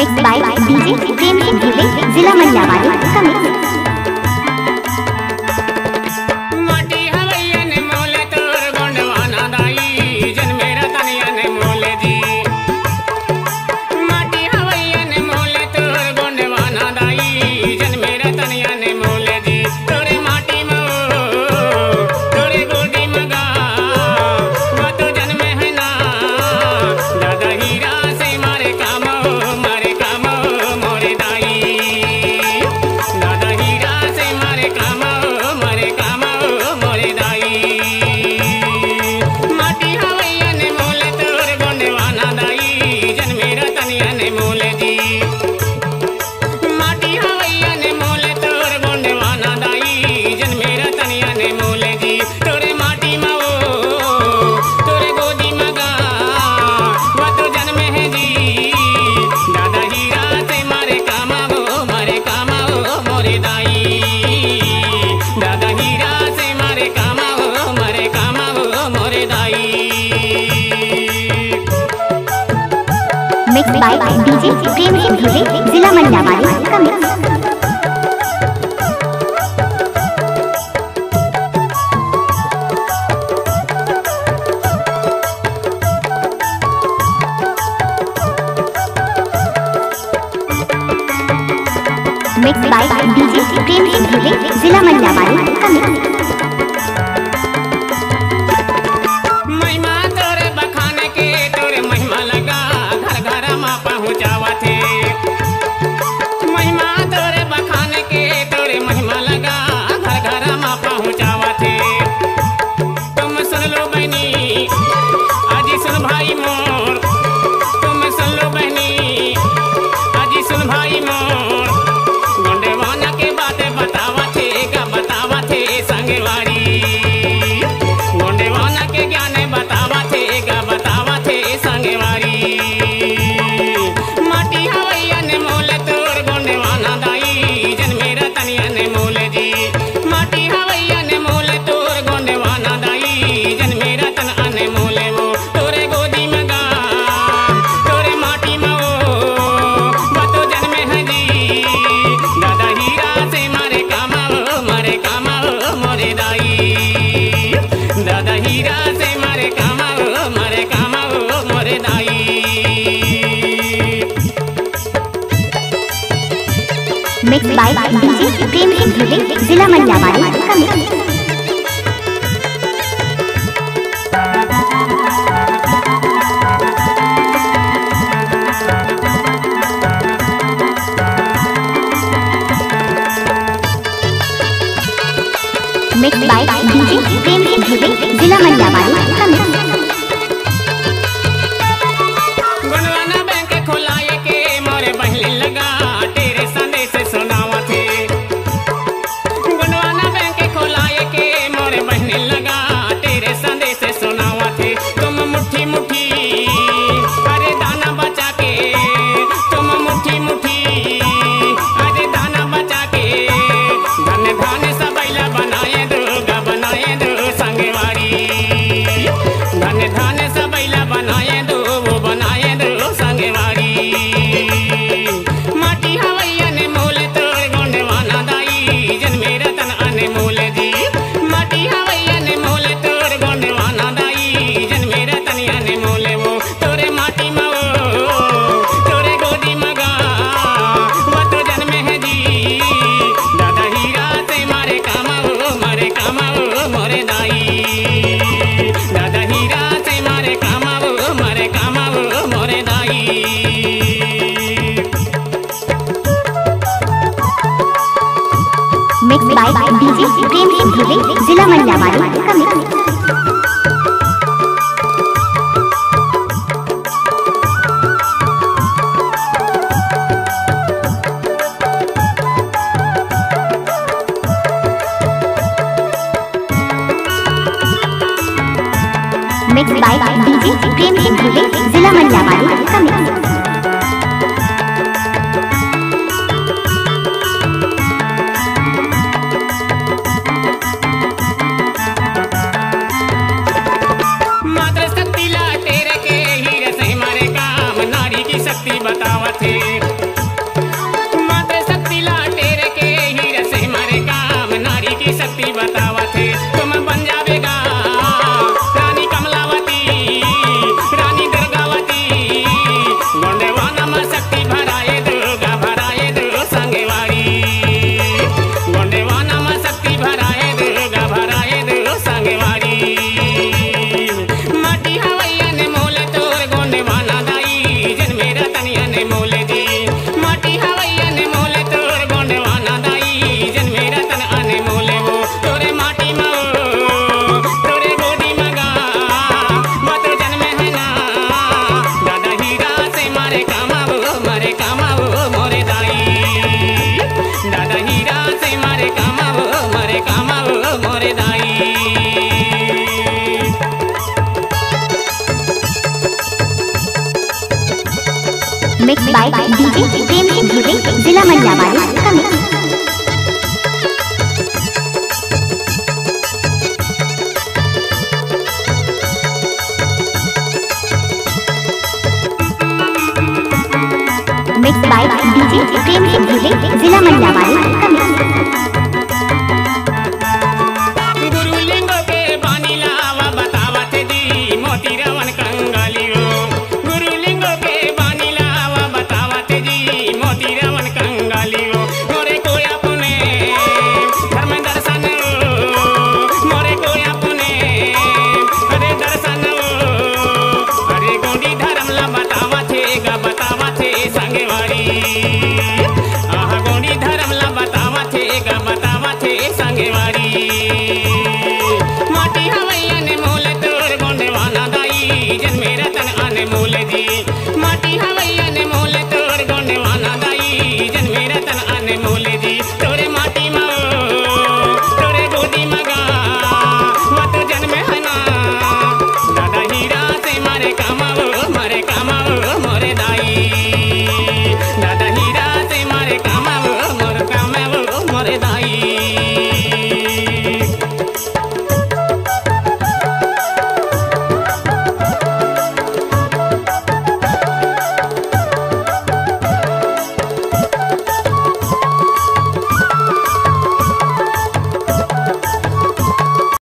Mix by DJ Prem Singh ढिल्ले, जिला मनियावाड़ी का mix. Mix by DJ Prem Singh ढिल्ले, जिला मनियावाड़ी का mix. Mix by DJ Prem Singh ढिल्ले, जिला मनियावाड़ी का mix. Mix by DJ Prem Singh ढिल्ले, जिला मनियावाड़ी का mix. Mix by DJ Prem Singh ढिल्ले, जिला मनियावाड़ी का mix. Mix by DJ Prem Singh ढिल्ले, जिला मनियावाड़ी का mix. Mix by DJ Prem Singh ढिल्ले, जिला मनियावाड़ी का मिक्स। बतावत है। Mix by DJ Prem Singh धुरे, जिला मल्लावाड़ी का mix. Mix by DJ Prem Singh धुरे, जिला मल्लावाड़ी।